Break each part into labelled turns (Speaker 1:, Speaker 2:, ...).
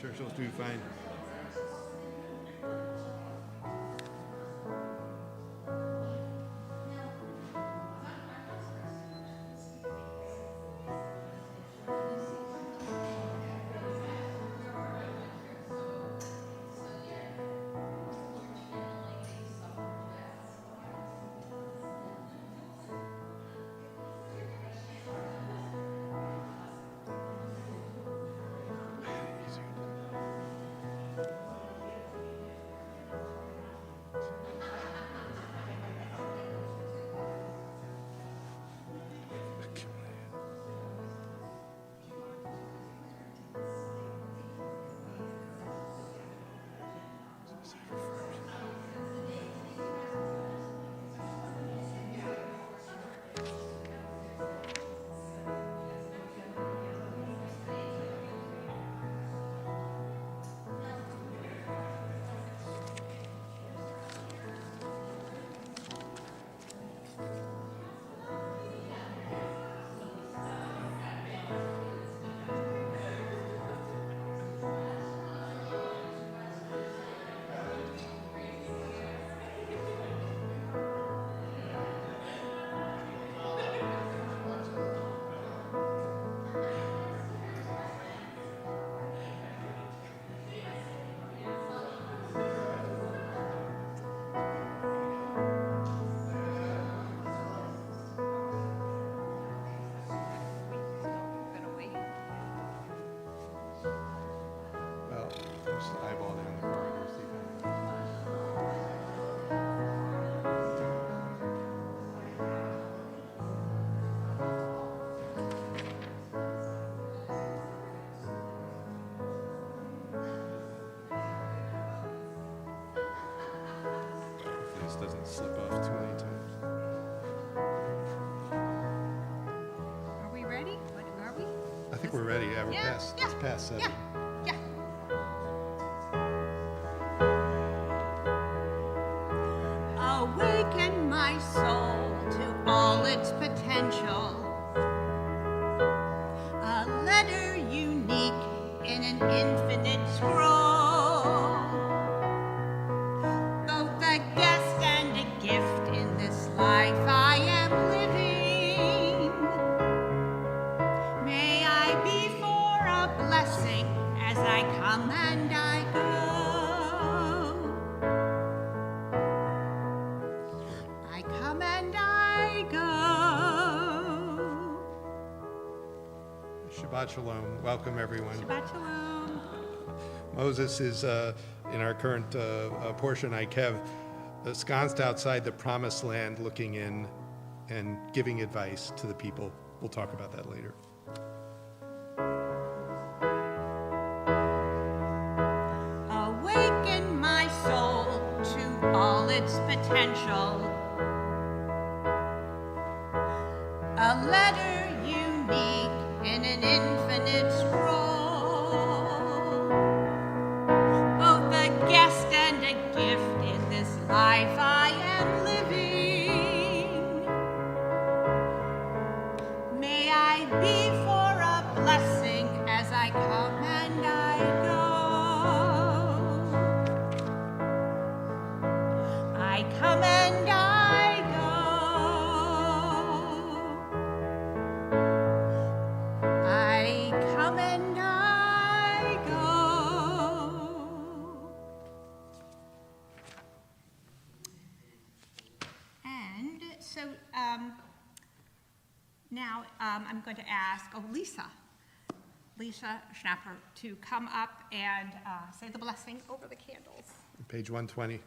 Speaker 1: sure she'll do fine. Doesn't slip off too many times.
Speaker 2: Are we ready? What are we?
Speaker 1: I think we're ready. Yeah, we're past. It's past 7.
Speaker 2: Yeah. Awaken my soul to all its potential. A letter unique in an infinite scroll. Both a guest and a gift in this life I am living. May I be for a blessing as I come and I go. I come and I go.
Speaker 1: Shabbat Shalom. Welcome, everyone.
Speaker 2: Shabbat Shalom.
Speaker 1: Moses is, in our current portion, Ikev, ensconced outside the promised land, looking in and giving advice to the people. We'll talk about that later.
Speaker 2: Awaken my soul to all its potential. A letter unique in an infinite scroll. Both a guest and a gift in this life I am living. May I be for a blessing as I come and I go. I come and I go. I come and I go. And so now I'm going to ask Lisa Schnapper to come up and say the blessing over the candles.
Speaker 1: Page 120.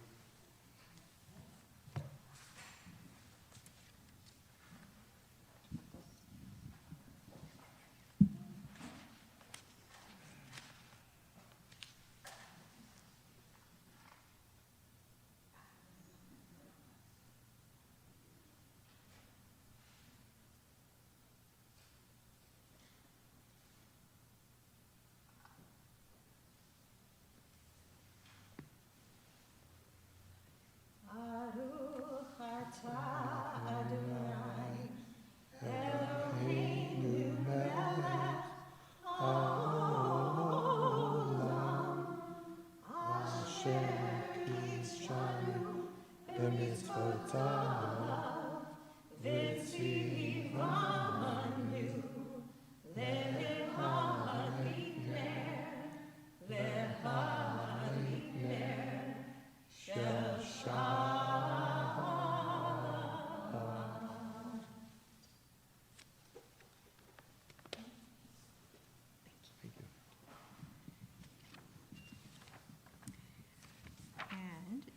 Speaker 2: And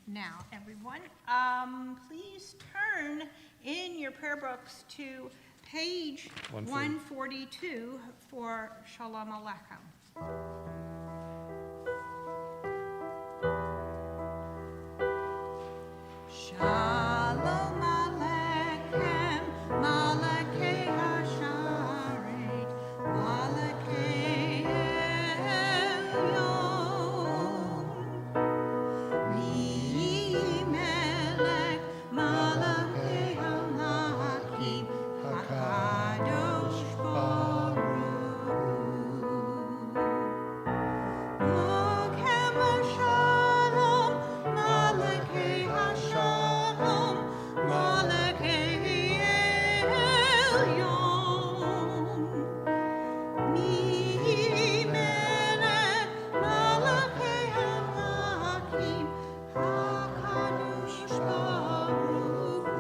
Speaker 2: now, everyone, please turn in your prayer books to page 142 for Shalom Aleichem. Shalom Aleichem, Malakei Hasharet, Malakei Elyon. Melech, Malakei Hamlakim, HaKadosh Baruch Hu. Lochem Shalom, Malakei Hashalom, Malakei Elyon. Melech, Malakei Hamlakim, HaKadosh Baruch Hu.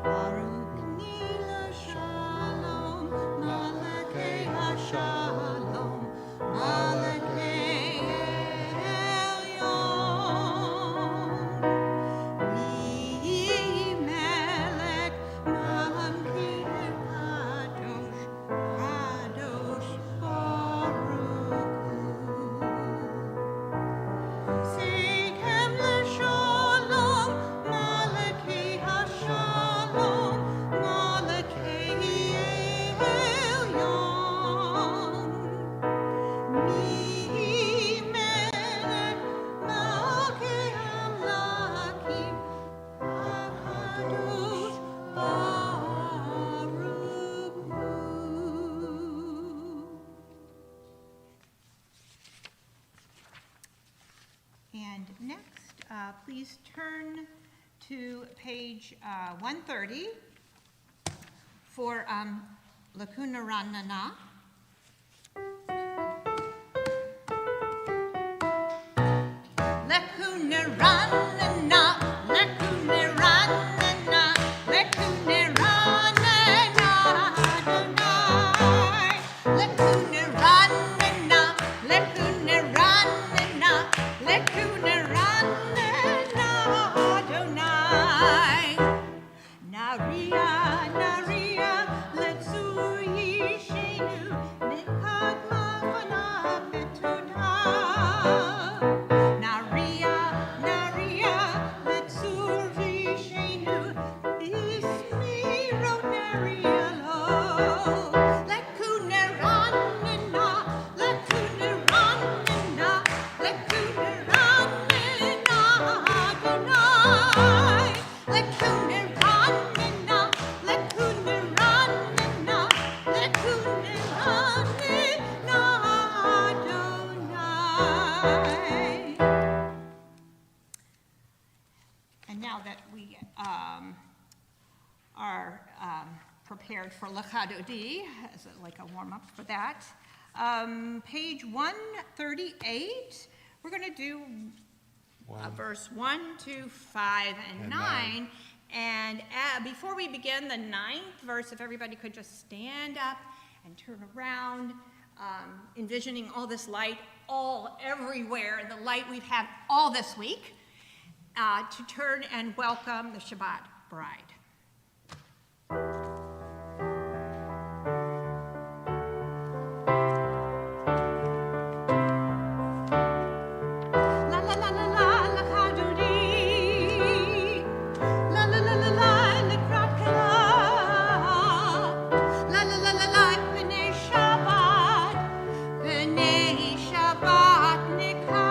Speaker 2: Baruch Nila Shalom, Malakei Hashalom, Malakei Elyon. Melech, Malakei Kadosh, Kadosh Baruch Hu. Sekem l'shalom, Malakei Hashalom, Malakei Elyon. Melech, Malakei Hamlakim, HaKadosh Baruch Hu. And next, please turn to page 130 for Lacuna Ranana. Lacuna Ranana, Lacuna Ranana, Lacuna Ranana, Adonai. Lacuna Ranana, Lacuna Ranana, Lacuna Ranana, Adonai. Naria, Naria, Letsur Yishenu, Nekad Mavana Petuna. Naria, Naria, Letsur Yishenu, Ismi Ronaria Lo. Lekuna Ranana, Lekuna Ranana, Lekuna Ranana, Adonai. Lekuna Ranana, Lekuna Ranana, Lekuna Ranana, Adonai. And now that we are prepared for Lachadodi, as like a warm-up for that, page 138, we're going to do verse 1, 2, 5, and 9. And before we begin the 9th verse, if everybody could just stand up and turn around, envisioning all this light all everywhere, the light we've had all this week, to turn and welcome the Shabbat bride. La la la la la la Chadodi. La la la la la la Krakala. La la la la la B'nai Shabbat. B'nai Shabbat Nikabela.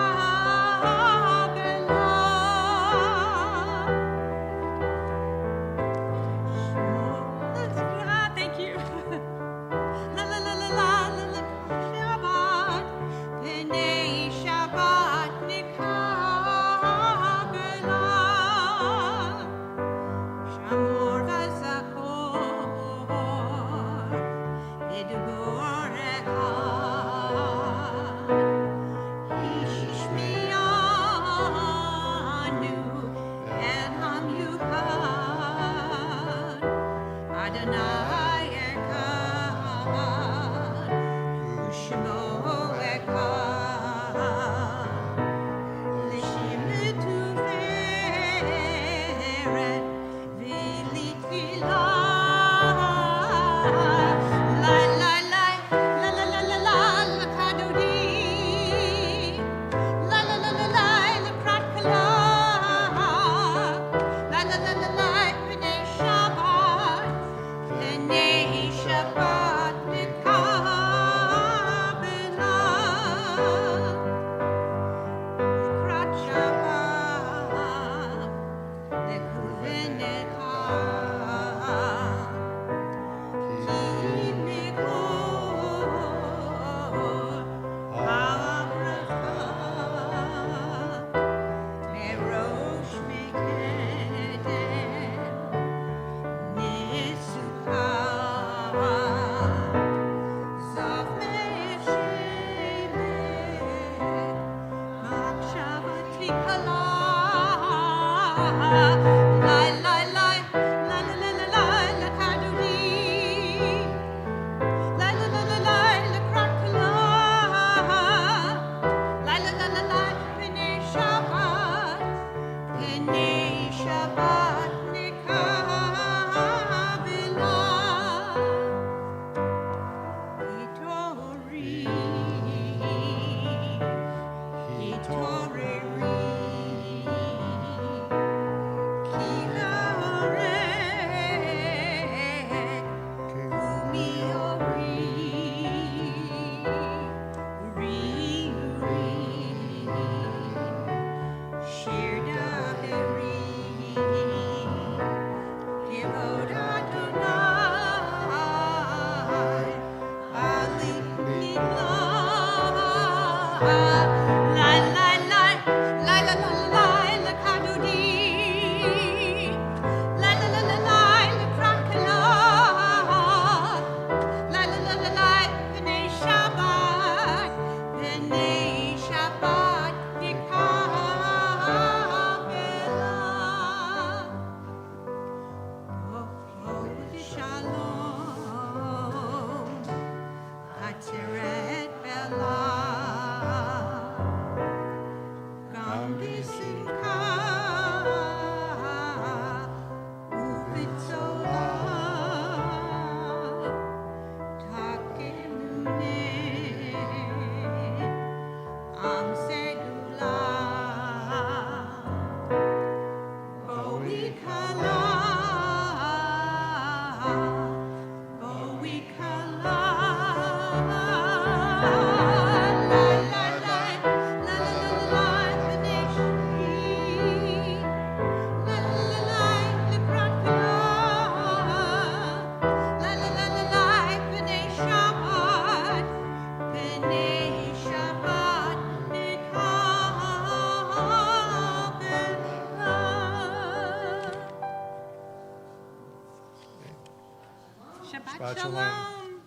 Speaker 1: Shabbat shalom.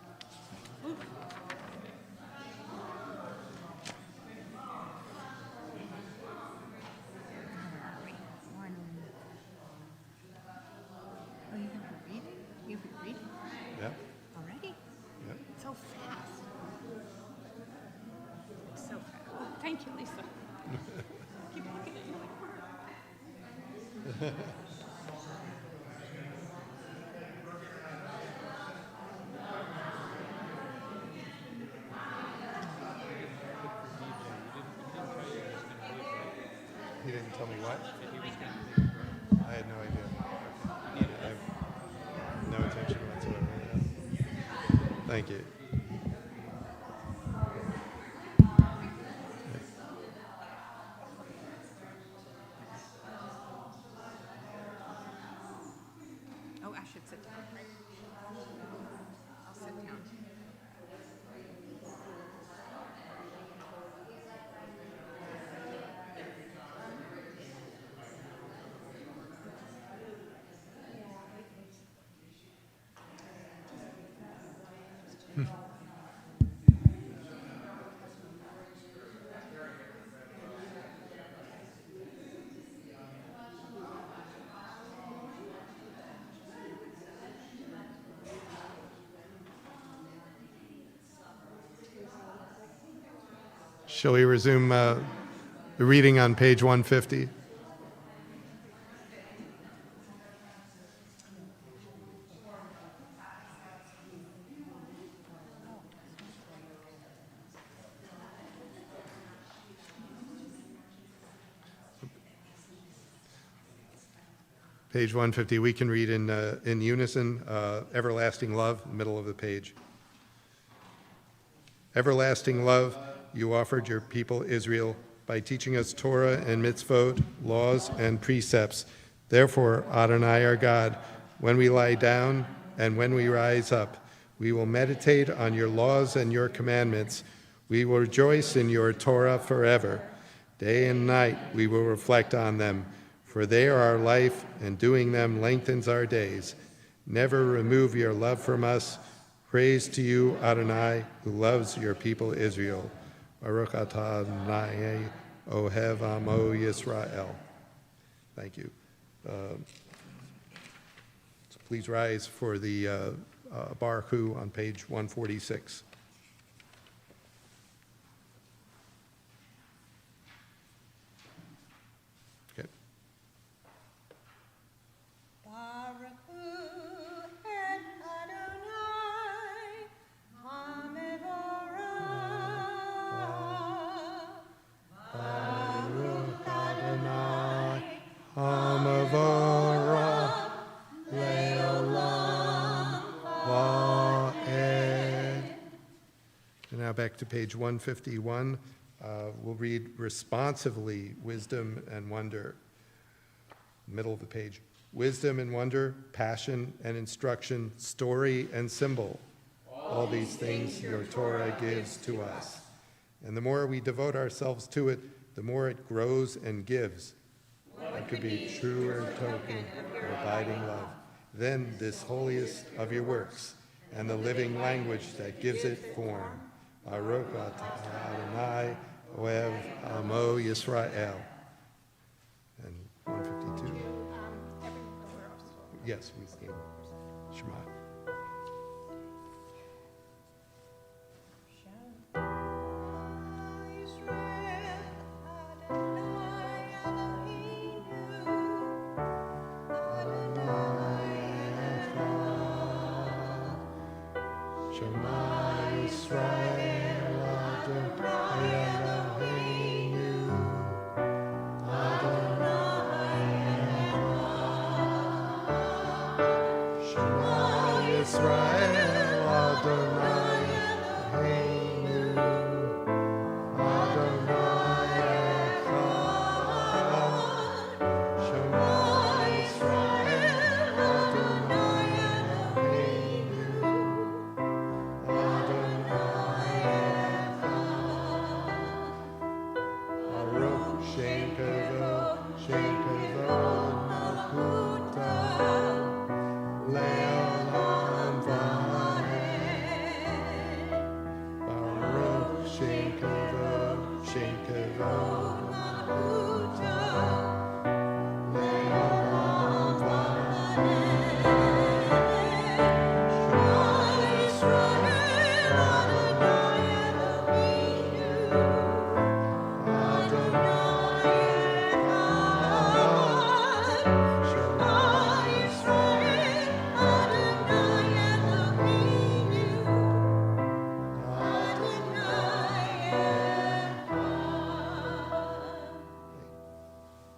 Speaker 2: You've been reading
Speaker 1: Yep.
Speaker 2: already?
Speaker 1: Yep.
Speaker 2: So fast. So fast. Oh, thank you, Lisa. Keep looking at you like,
Speaker 1: He didn't tell me what? I had no idea. I have no attention whatsoever. Yeah. Thank you.
Speaker 2: oh, I should sit down. I'll sit down.
Speaker 1: Shall we resume the reading on page 150? Page 150, we can read in unison, everlasting love, middle of the page. Everlasting love, you offered your people Israel by teaching us Torah and mitzvot, laws and precepts. Therefore, Adonai our God, when we lie down and when we rise up, we will meditate on your laws and your commandments. We will rejoice in your Torah forever. Day and night we will reflect on them, for they are our life, and doing them lengthens our days. Never remove your love from us. Praise to you, Adonai, who loves your people Israel. Baruch atah Adonai Ohev Amo Yisrael. Thank you. So please rise for the Baruch Hu on page 146. Okay.
Speaker 2: Baruch Hu et Adonai, Hamevorah.
Speaker 1: Baruch Adonai, Hamavorah, Leolam Va'ed. And now back to page 151. We'll read responsively wisdom and wonder. Middle of the page. Wisdom and wonder, passion and instruction, story and symbol. All these things your Torah gives to us. And the more we devote ourselves to it, the more it grows and gives. What could be truer token of your abiding love than this holiest of your works and the living language that gives it form? Baruch atah Adonai Ohev Amo Yisrael. And 152. Yes, we sing Shema.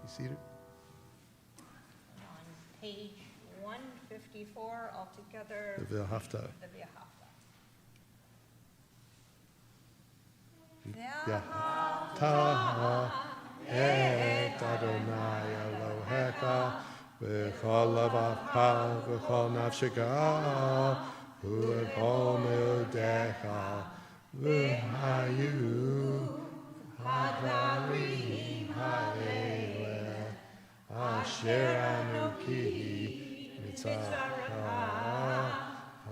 Speaker 1: Seated.
Speaker 2: On page 154, altogether,
Speaker 1: The V'ahavta.
Speaker 2: the V'ahavta.
Speaker 1: Taha et Adonai Elohecha v'chol levacha v'chol nafshecha v'chol meudecha v'hayu hadarim ha'eleh asher anuki mitzvah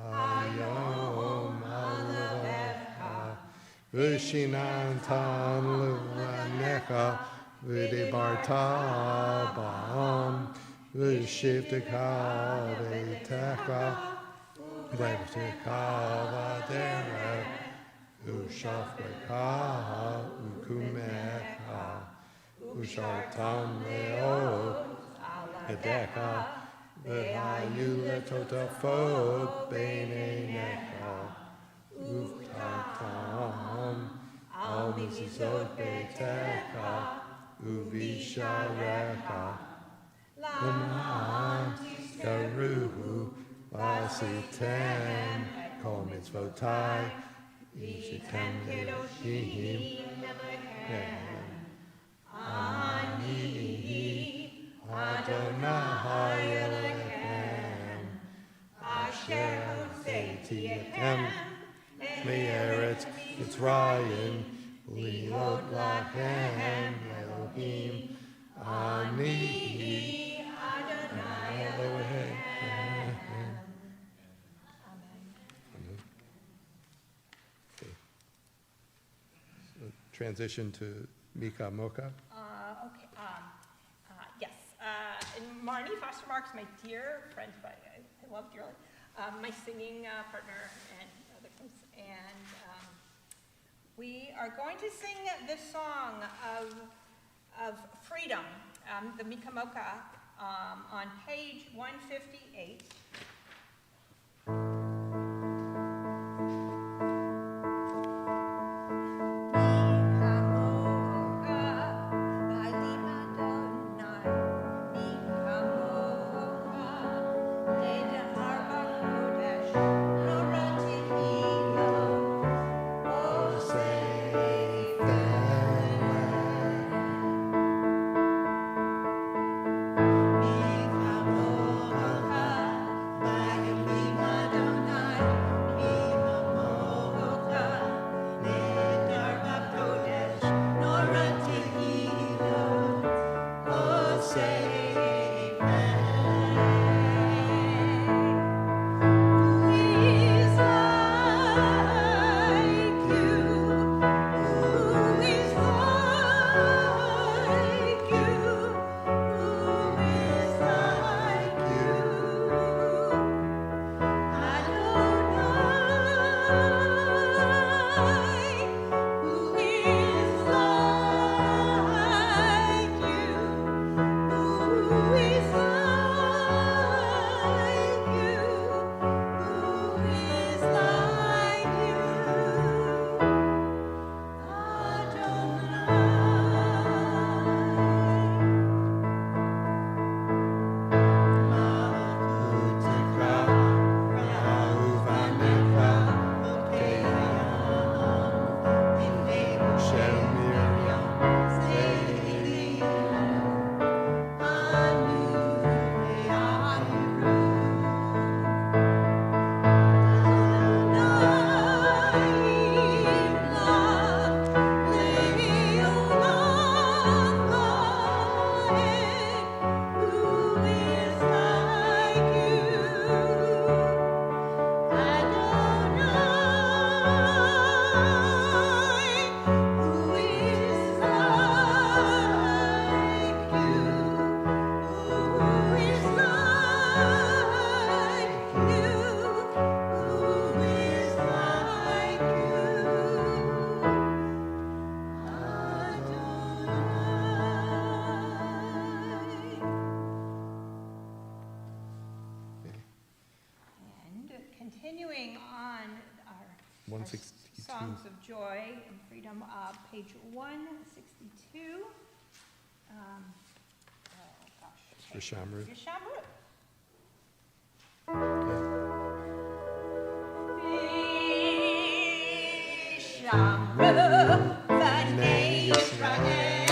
Speaker 1: hayom alevecha v'shinantan levanecha v'dibarta ba'am v'shivtecha v'techa v'techa v'derech v'shafrecha v'kumecha v'shartam le'od v'decha v'hayu letotafot b'neinecha v'tatam al mizizot beitecha uvisharecha l'man tizkaruhu v'asitem kol mitzvotai ishitem kedoshim ani Adonai Elohim asher hoseiti etem Me'eretz Mitzrayim liot lachem Elohim ani Adonai Elohim. Okay. So transition to Mika Moka.
Speaker 2: Okay, yes. And Marnie Foster-Mark's my dear friend, who I love dearly, my singing partner and other things. And we are going to sing this song of freedom, the Mika Moka, on page 158. Continuing on our
Speaker 1: 162.
Speaker 2: Songs of Joy and Freedom, page 162. Oh gosh.
Speaker 1: For Shamru.
Speaker 2: For Shamru. Shamru, B'nai Yisrael,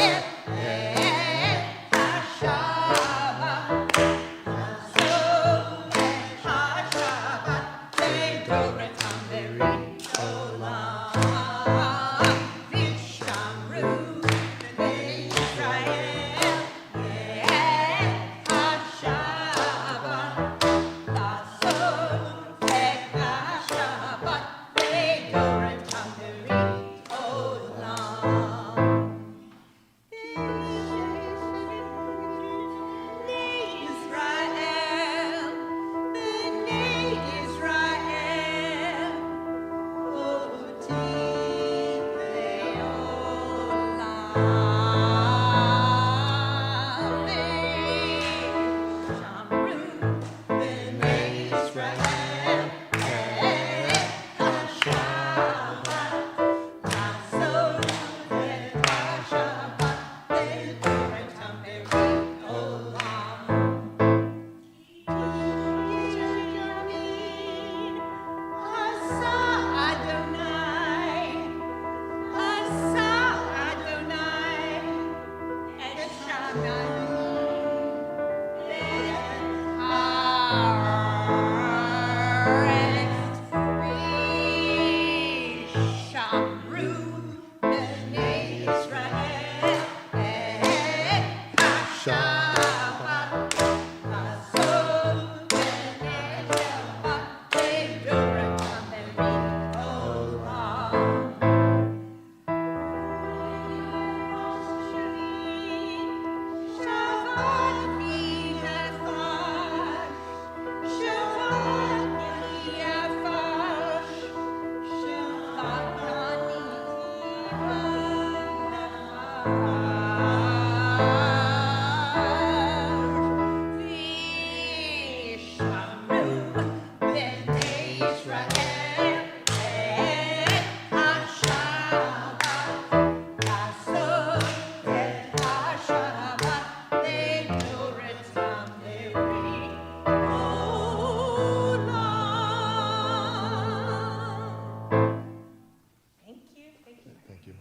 Speaker 1: Thank you.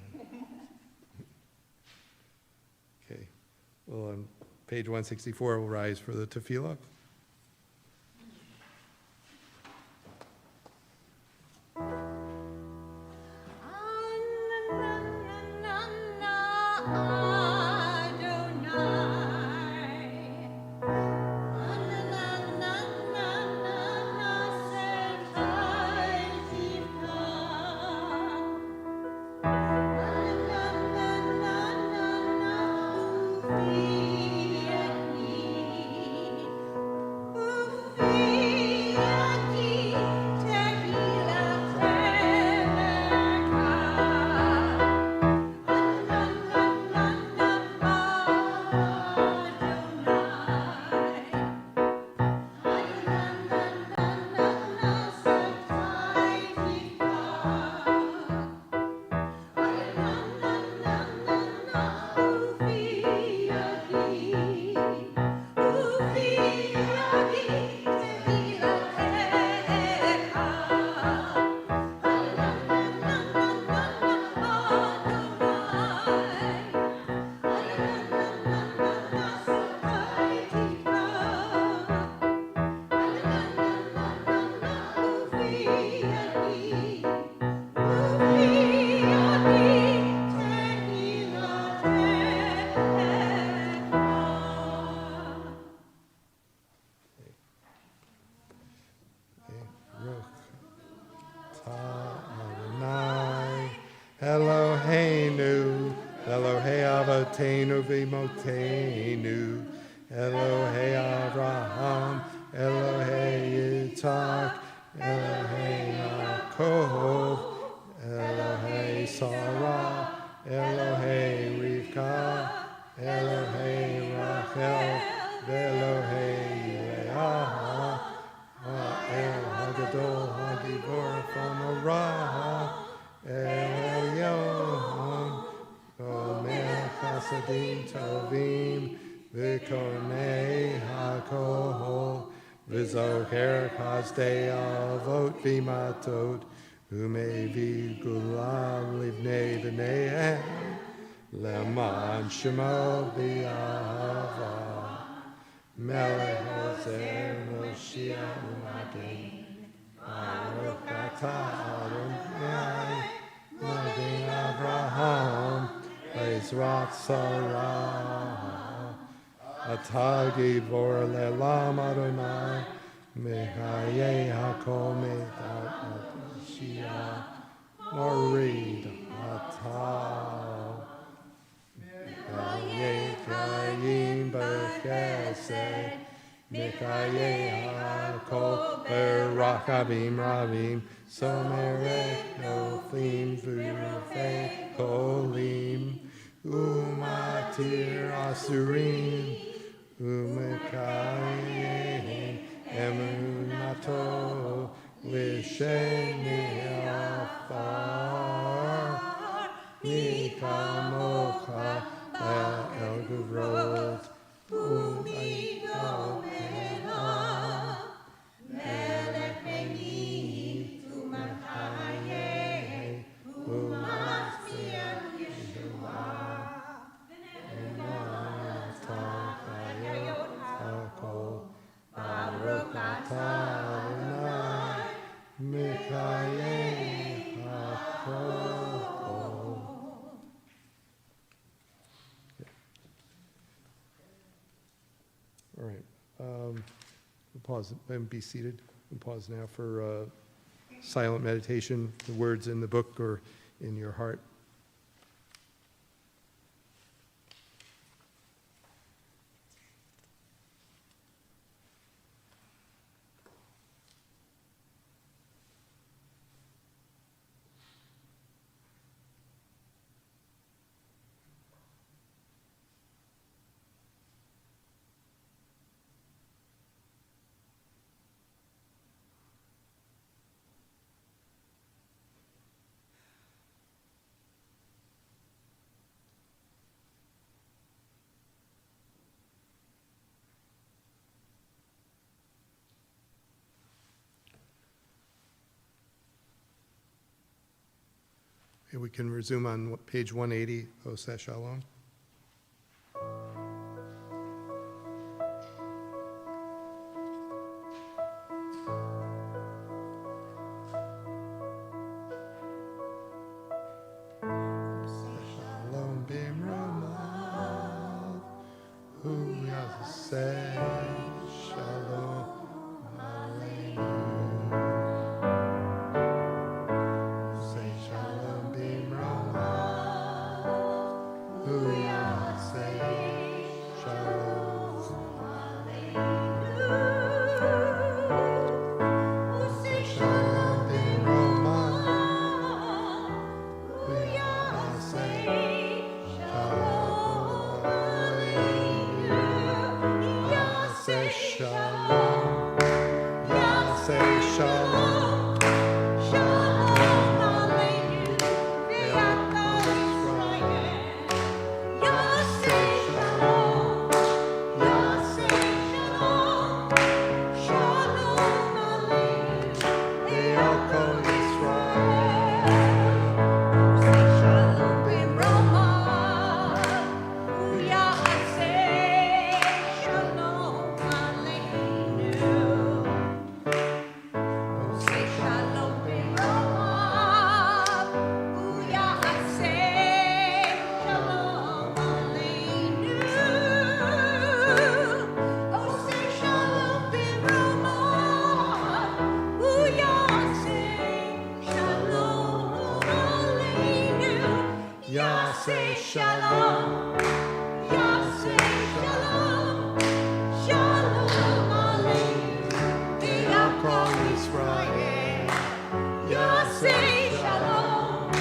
Speaker 1: Okay. Well, on page 164, we'll rise for the tefillah. Eloheinu, Elohei Avotenu v'Imotenu, Elohei Avraham, Elohei Yitzhak, Elohei Yaakov, Elohei Sarah, Elohei Rivka, Elohei Rachel, Elohei Leah, El Hagadol Hagibor Famorah, El Elyon, Gomer Chasadim Tovim, V'Konei HaKohol, V'Zocher Chazdei Avot V'Matot, U'Mevi Gulam Livnei B'neihem, Leman Shemo B'Ahava, Melech Hoser Moshiach U'Magen, Baruch Atah Adonai, Magen Avraham, Ezrat Sarah, Atah Givor Le'lam Adonai, Mechayei HaKol Metat Mashiach, Morid Atah, Mechayei Chayim B'Chesed, Mechayei HaKol B'Rachavim Ravim, Somerech Noflim V'Rufei Kolim, Umatir Asurim, Umekayim Emunato, L'Sheni Afar, Mikamocha El Guvrot, Umiko B'Elah, Melech Benim, Umachayeh, Umasmiach Yeshua, V'natach Hayot HaKol, Baruch Atah Adonai, Mechayei HaKol. All right. We'll pause and be seated. We'll pause now for silent meditation, the words in the book or in your heart. Okay, we can resume on page 180, Oseh Shalom. Shalom bimrama, hu yaseh shalom aleinu. Say shalom bimrama, hu yaseh shalom aleinu. Say shalom bimrama, hu yaseh shalom aleinu. Yaseh shalom, yaseh shalom, shalom aleinu. Ve'akol Yisrael. Yaseh shalom, yaseh shalom, shalom aleinu. Ve'akol Yisrael. Say shalom b'rama, hu yaseh shalom aleinu. Say shalom b'rama, hu yaseh shalom aleinu. Oh, say shalom b'rama, hu yaseh shalom aleinu. Yaseh shalom, yaseh shalom, shalom aleinu. Ve'akol Yisrael. Yaseh shalom,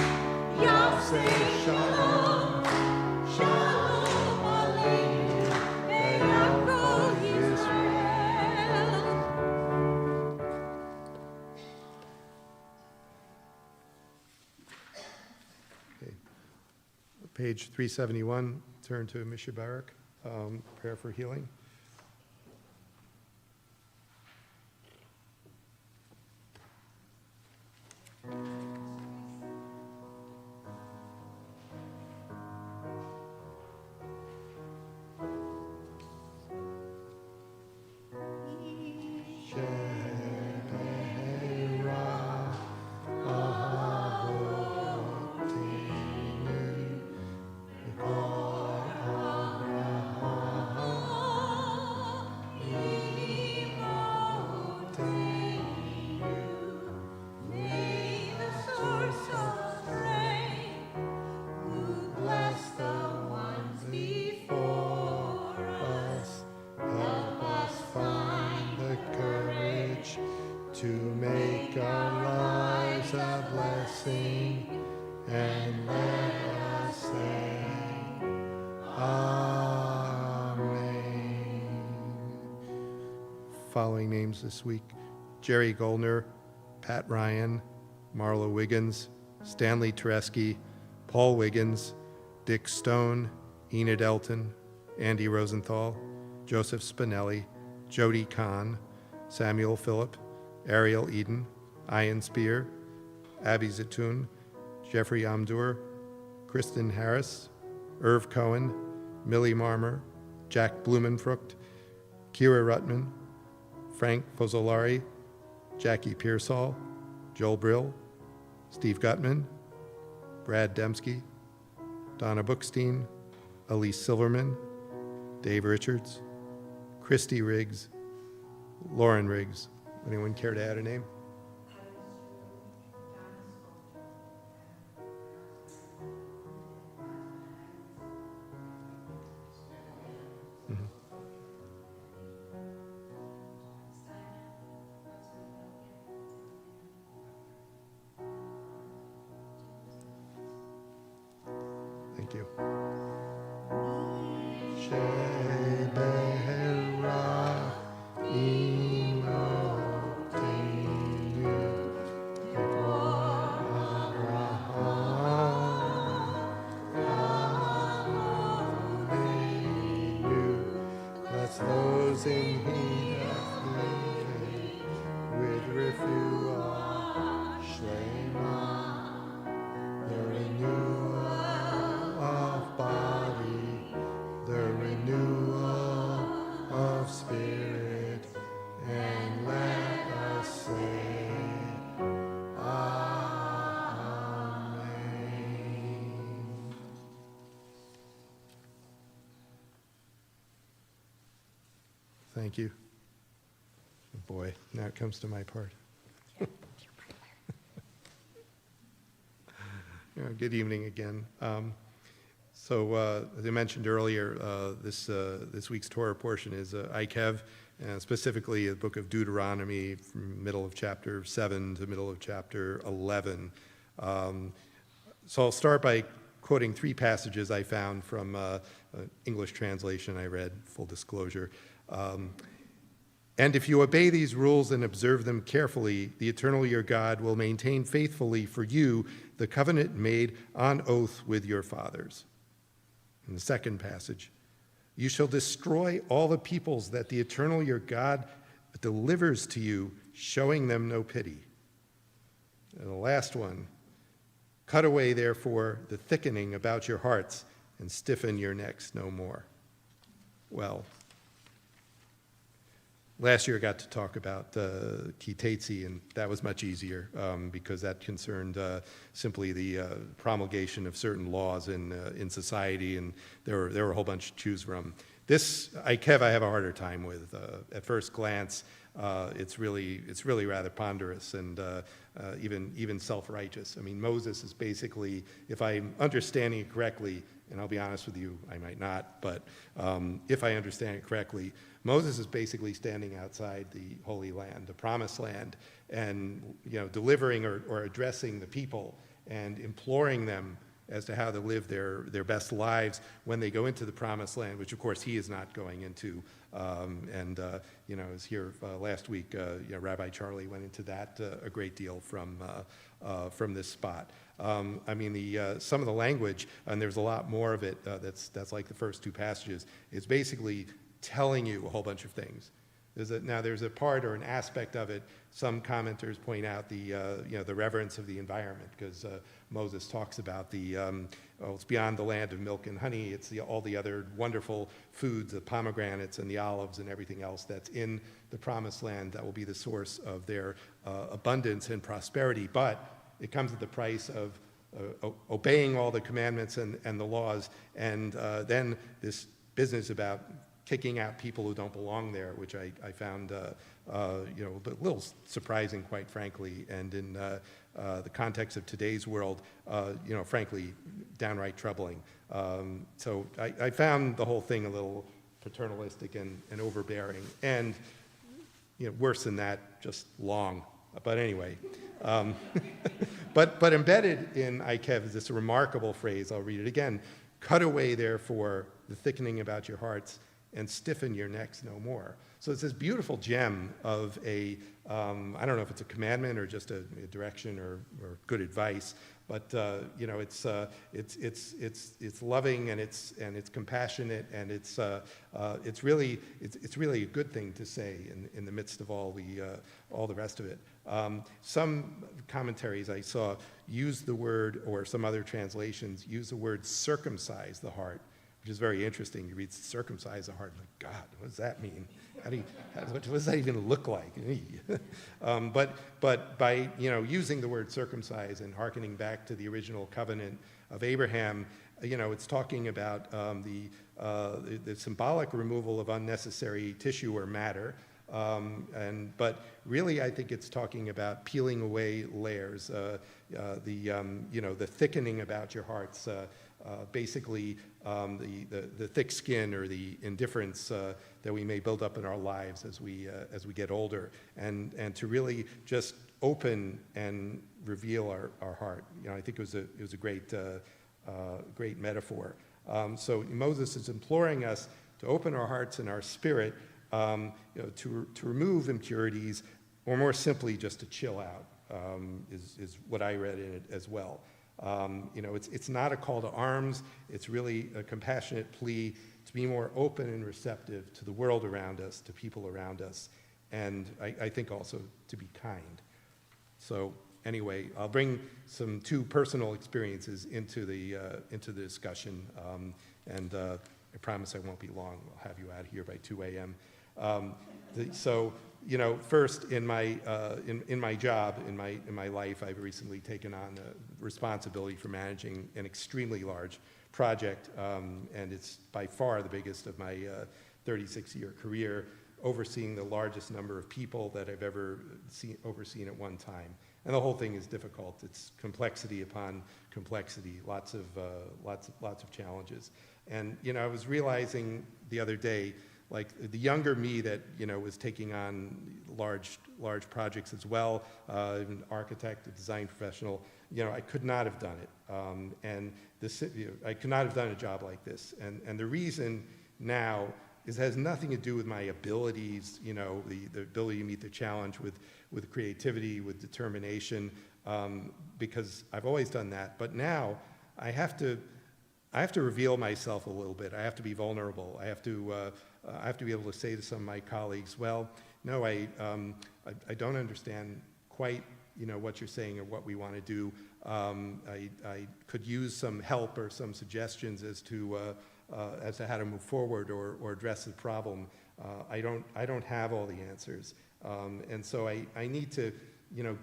Speaker 1: yaseh shalom, shalom aleinu. Ve'akol Yisrael. Okay. Page 371, turn to Misha Barak, prayer for healing. May the source of strength, who bless the ones before us, help us find the courage to make our lives a blessing, and let us say, Amen. Following names this week: Jerry Goldner, Pat Ryan, Marla Wiggins, Stanley Tereski, Paul Wiggins, Dick Stone, Enid Elton, Andy Rosenthal, Joseph Spinelli, Jody Kahn, Samuel Phillip, Ariel Eden, Ian Spear, Abby Zatoun, Jeffrey Amdur, Kristen Harris, Irv Cohen, Millie Marmer, Jack Blumenfrucht, Kira Rutman, Frank Fozzolari, Jackie Pearsall, Joel Brill, Steve Gutman, Brad Dembski, Donna Bookstein, Elise Silverman, Dave Richards, Christy Riggs, Lauren Riggs. Anyone care to add a name? Thank you. Bless those in need of living with refuge, Shlema. They're in Thank you. Oh boy, now it comes to my part. Good evening again. So as I mentioned earlier, this week's Torah portion is Ikev, specifically the book of Deuteronomy, from middle of chapter 7 to middle of chapter 11. So I'll start by quoting 3 passages I found from English translation I read, full disclosure. And if you obey these rules and observe them carefully, the eternal your God will maintain faithfully for you the covenant made on oath with your fathers. In the second passage, you shall destroy all the peoples that the eternal your God delivers to you, showing them no pity. And the last one, cut away therefore the thickening about your hearts and stiffen your necks no more. Well, last year I got to talk about Kitetzi, and that was much easier because that concerned simply the promulgation of certain laws in society, and there were a whole bunch to choose from. This Ikev I have a harder time with. At first glance, it's really rather ponderous and even self-righteous. I mean, Moses is basically, if I'm understanding it correctly, and I'll be honest with you, I might not, but if I understand it correctly, Moses is basically standing outside the Holy Land, the Promised Land, and delivering or addressing the people and imploring them as to how to live their best lives when they go into the Promised Land, which of course he is not going into. As here last week, Rabbi Charlie went into that a great deal from this spot. Some of the language, and there's a lot more of it that's like the first 2 passages, is basically telling you a whole bunch of things. There's a part or an aspect of it. Some commenters point out the reverence of the environment, because Moses talks about it's beyond the land of milk and honey. It's all the other wonderful foods, the pomegranates and the olives and everything else that's in the Promised Land that will be the source of their abundance and prosperity. But it comes at the price of obeying all the commandments and the laws, and then this business about kicking out people who don't belong there, which I found a little surprising, quite frankly, and in the context of today's world, frankly, downright troubling. So I found the whole thing a little paternalistic and overbearing, and worse than that, just long. But anyway, but embedded in Ikev is this remarkable phrase. I'll read it again: "Cut away, therefore, the thickening about your hearts, and stiffen your necks no more." So it's this beautiful gem of I don't know if it's a commandment or just a direction or good advice, but it's loving and it's compassionate, and it's really a good thing to say in the midst of all the rest of it. Some commentaries I saw use the word, or some other translations use the word circumcise the heart, which is very interesting. You read circumcise the heart, like, God, what does that mean? What does that even look like? But by using the word circumcise and hearkening back to the original covenant of Abraham, it's talking about the symbolic removal of unnecessary tissue or matter. But really, I think it's talking about peeling away layers, the thickening about your hearts, basically the thick skin or the indifference that we may build up in our lives as we get older, and to really just open and reveal our heart. I think it was a great metaphor. So Moses is imploring us to open our hearts and our spirit, to remove impurities, or more simply, just to chill out, is what I read in it as well. It's not a call to arms. It's really a compassionate plea to be more open and receptive to the world around us, to people around us, and I think also to be kind. So anyway, I'll bring some 2 personal experiences into the discussion, and I promise I won't be long. I'll have you out here by 2 a.m. First, in my job, in my life, I've recently taken on the responsibility for managing an extremely large project, and it's by far the biggest of my 36-year career. overseeing the largest number of people that I've ever overseen at one time. And the whole thing is difficult. It's complexity upon complexity, lots of challenges. And, I was realizing the other day, like the younger me that, was taking on large projects as well, an architect, a design professional, I could not have done it. And I could not have done a job like this. And the reason now is it has nothing to do with my abilities, the ability to meet the challenge with creativity, with determination, because I've always done that. But now I have to reveal myself a little bit. I have to be vulnerable. I have to be able to say to some of my colleagues, well, no, I don't understand quite, what you're saying or what we want to do. I could use some help or some suggestions as to how to move forward or address the problem. I don't have all the answers. And so I need to,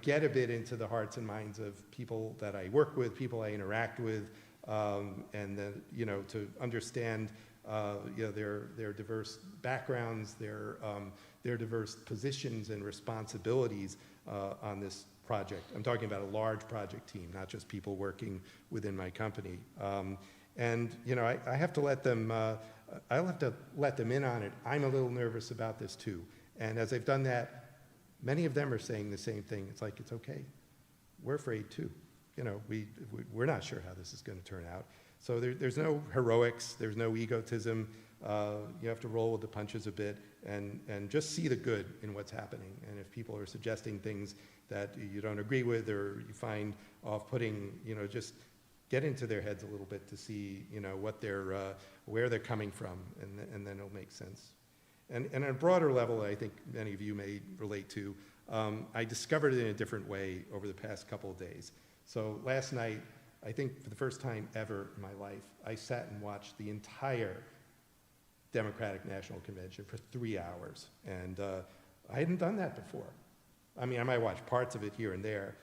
Speaker 1: get a bit into the hearts and minds of people that I work with, people I interact with, and then, to understand, their diverse backgrounds, their diverse positions and responsibilities on this project. I'm talking about a large project team, not just people working within my company. And I have to let them. I'll have to let them in on it. I'm a little nervous about this too. And as I've done that, many of them are saying the same thing. It's like, it's okay. We're afraid too. We're not sure how this is going to turn out. So there's no heroics. There's no egotism. You have to roll with the punches a bit and just see the good in what's happening. And if people are suggesting things that you don't agree with or you find off-putting, just get into their heads a little bit to see, what where they're coming from, and then it'll make sense. And on a broader level, I think many of you may relate to, I discovered it in a different way over the past couple of days. So last night, I think for the first time ever in my life, I sat and watched the entire Democratic National Convention for 3 hours. And I hadn't done that before. I mean, I might watch parts of it here and there.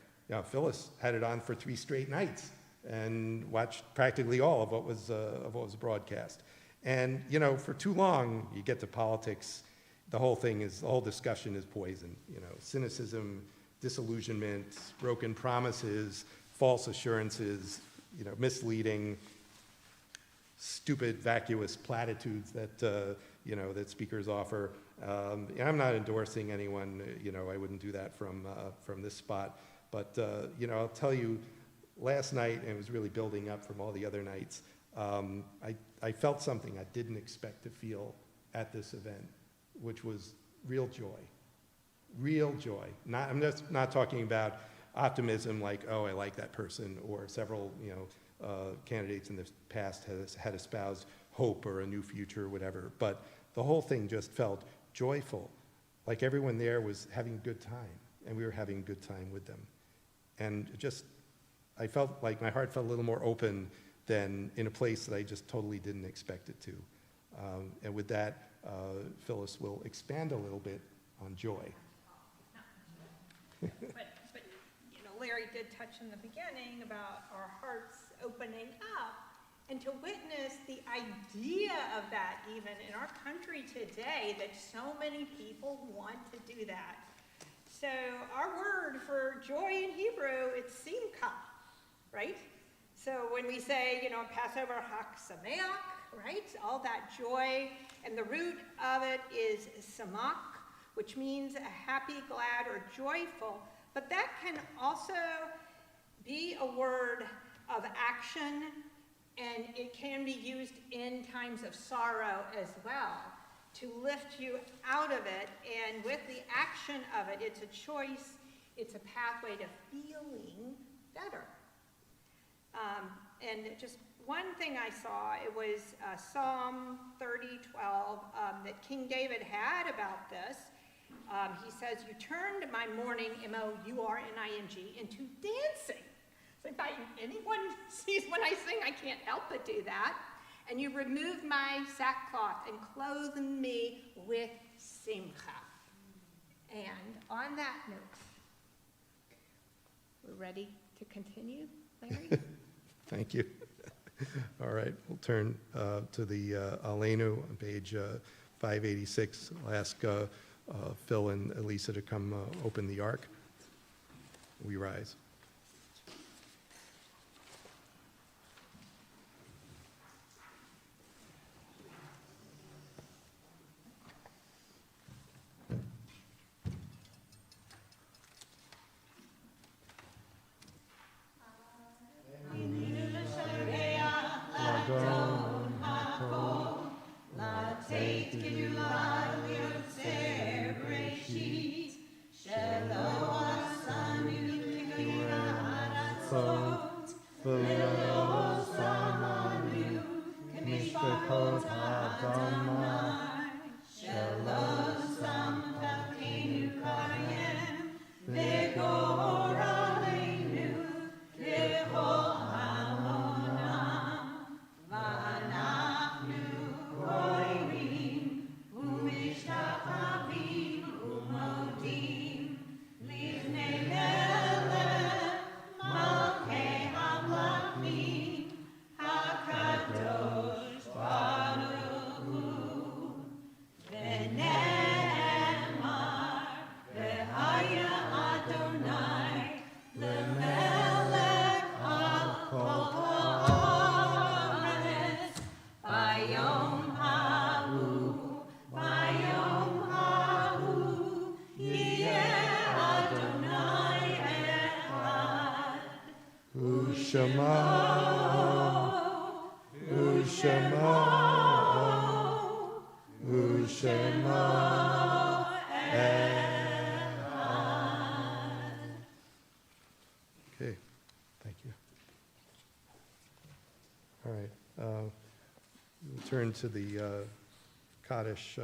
Speaker 1: Phyllis had it on for 3 straight nights and watched practically all of what was broadcast. And, for too long, you get to politics, the whole discussion is poison. Cynicism, disillusionment, broken promises, false assurances, misleading, stupid, vacuous platitudes that, that speakers offer. I'm not endorsing anyone, I wouldn't do that from this spot. But, I'll tell you, last night, and it was really building up from all the other nights, I felt something I didn't expect to feel at this event, which was real joy. Real joy. I'm just not talking about optimism like, oh, I like that person, or several, candidates in the past had espoused hope or a new future or whatever. But the whole thing just felt joyful, like everyone there was having a good time, and we were having a good time with them. And I felt like my heart felt a little more open than in a place that I just totally didn't expect it to. And with that, Phyllis will expand a little bit on joy.
Speaker 2: But Larry did touch in the beginning about our hearts opening up, and to witness the idea of that even in our country today, that so many people want to do that. So our word for joy in Hebrew, it's simcha, right? So when we say, Passover, Hak Sameach, right? All that joy, and the root of it is samach, which means a happy, glad, or joyful. But that can also be a word of action, and it can be used in times of sorrow as well, to lift you out of it. And with the action of it, it's a choice, it's a pathway to feeling better. And just one thing I saw, it was Psalm 30:12 that King David had about this. He says, you turned my mourning, M-O-U-R-N-I-N-G, into dancing. So if anyone sees when I sing, I can't help but do that. And you removed my sackcloth and clothed me with simcha. And on that note, we're ready to continue, Larry?
Speaker 1: Thank you. All right, we'll turn to the Aleinu on page 586. I'll ask Phil and Elisa to come open the ark. We rise. Okay, thank you. All right, we'll turn to the Kaddish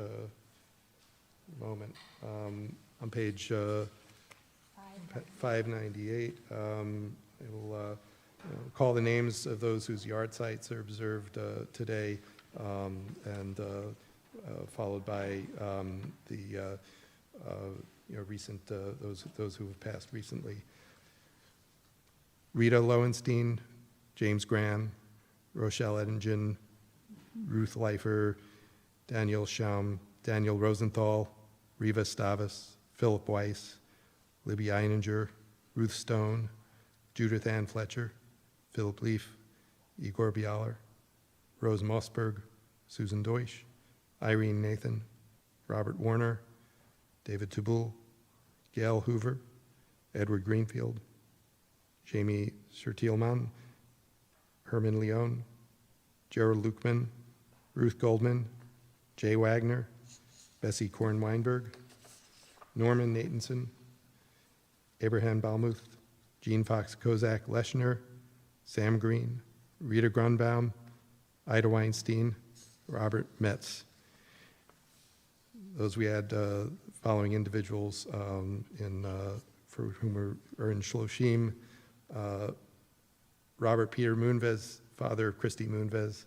Speaker 1: moment. On page 598, I will call the names of those whose yard sites are observed today, and followed by the recent, those who have passed recently. Rita Lowenstein, James Graham, Rochelle Eddingen, Ruth Leifer, Daniel Schaum, Daniel Rosenthal, Riva Stavas, Philip Weiss, Libby Eininger, Ruth Stone, Judith Ann Fletcher, Philip Leaf, Igor Bialer, Rose Mossberg, Susan Deutsch, Irene Nathan, Robert Warner, David Tubul, Gail Hoover, Edward Greenfield, Jamie Sertielman, Herman Leone, Gerald Lukeman, Ruth Goldman, Jay Wagner, Bessie Korn-Weinberg, Norman Natanson, Abraham Balmuth, Jean Fox Kozak Leshner, Sam Green, Rita Grunbaum, Ida Weinstein, Robert Metz. Those we had following individuals for whom are in Shloshim: Robert Peter Moonves, father of Christy Moonves;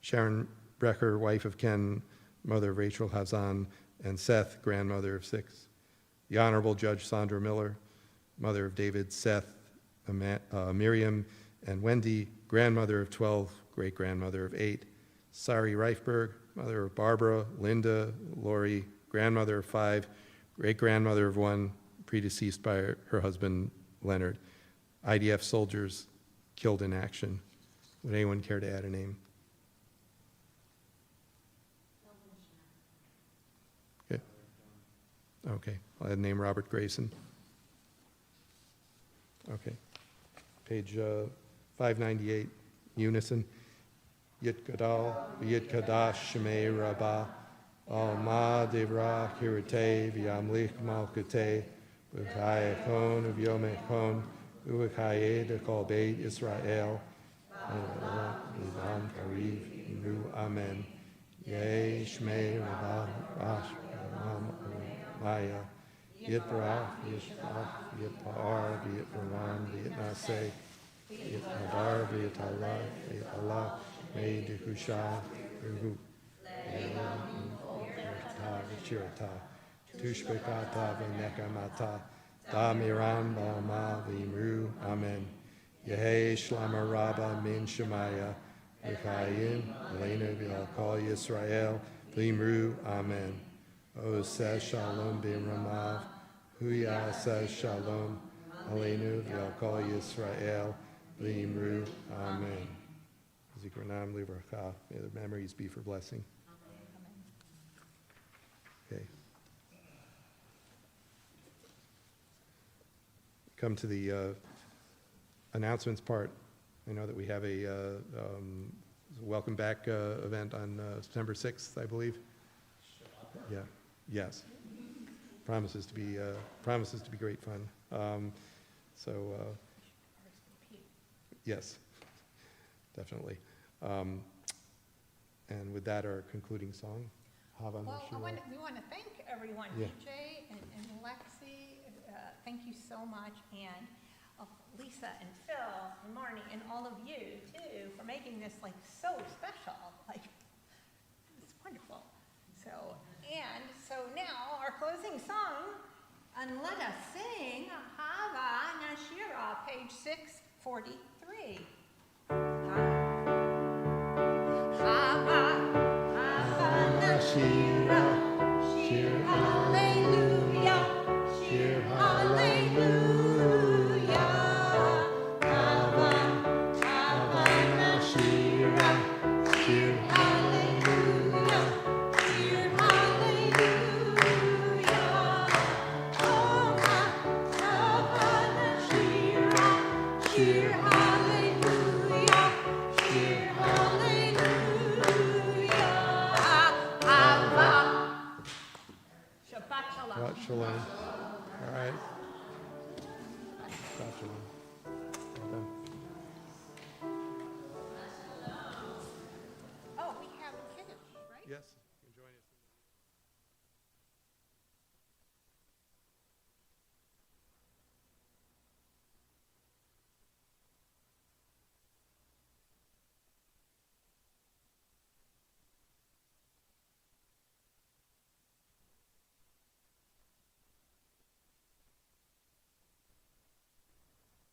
Speaker 1: Sharon Brecker, wife of Ken, mother of Rachel Hazan; and Seth, grandmother of 6. The Honorable Judge Sandra Miller, mother of David, Seth, Miriam, and Wendy, grandmother of 12, great-grandmother of 8. Sari Reifberg, mother of Barbara, Linda, Lori, grandmother of 5, great-grandmother of 1, predeceased by her husband, Leonard. IDF soldiers killed in action. Would anyone care to add a name? Okay. Okay, I'll add the name Robert Grayson. Okay. Page 598, unison. Yit Gadal, Yit Kadash, Shemei Rabbah, Alma Devra, Kirite, Vyamlich Malkate, Ukayakon of Yomekon, Uakaye de Kol Beit Israel, Ivan Kariv, Nu Amen. Yeh Shmei Rabbah, Rash, Maya, Yit Barach, Yishach, Yit Ba'ar, Yit Raman, Yit Naseh, Yit Hadar, Yit Allah, Yit Allah, May Dehusha, Ruhu, Shirata, Tushbekata, Venekamata, Damiran, Bama, Vimru, Amen. Yehe Shlama Rabba, Min Shemaya, Ukayim, Elena Vilakal Yisrael, V'imru amen. Oseh shalom b'ramav, huyaseh shalom, aleinu v'al kol Yisrael, v'imru amen. Zikronam livracha, may their memories be for blessing. Okay. Come to the announcements part. I know that we have a welcome back event on September 6th, I believe. Yeah, yes. Promises to be great fun. Yes, definitely. And with that, our concluding song, Hava
Speaker 2: Well,
Speaker 1: Nashira.
Speaker 2: we want to thank everyone,
Speaker 1: Yeah.
Speaker 2: DJ and Lexi, thank you so much, and Lisa and Phil and Marnie and all of you too for making this like so special. Like, it's wonderful. So now our closing song, and let us sing Hava Nashira, page 643.
Speaker 1: Shira, Shir
Speaker 2: Hallelujah,
Speaker 1: Shir Hallelujah, Hava Nashira, Shir Hallelujah,
Speaker 2: Shir Hallelujah, Hava Nashira, Shir Hallelujah, Shir Hallelujah, Hava. Shabbat Shalom.
Speaker 1: Shabbat Shalom. All right. Shabbat Shalom. Well done.
Speaker 2: Oh, we have kids, right?
Speaker 1: Yes.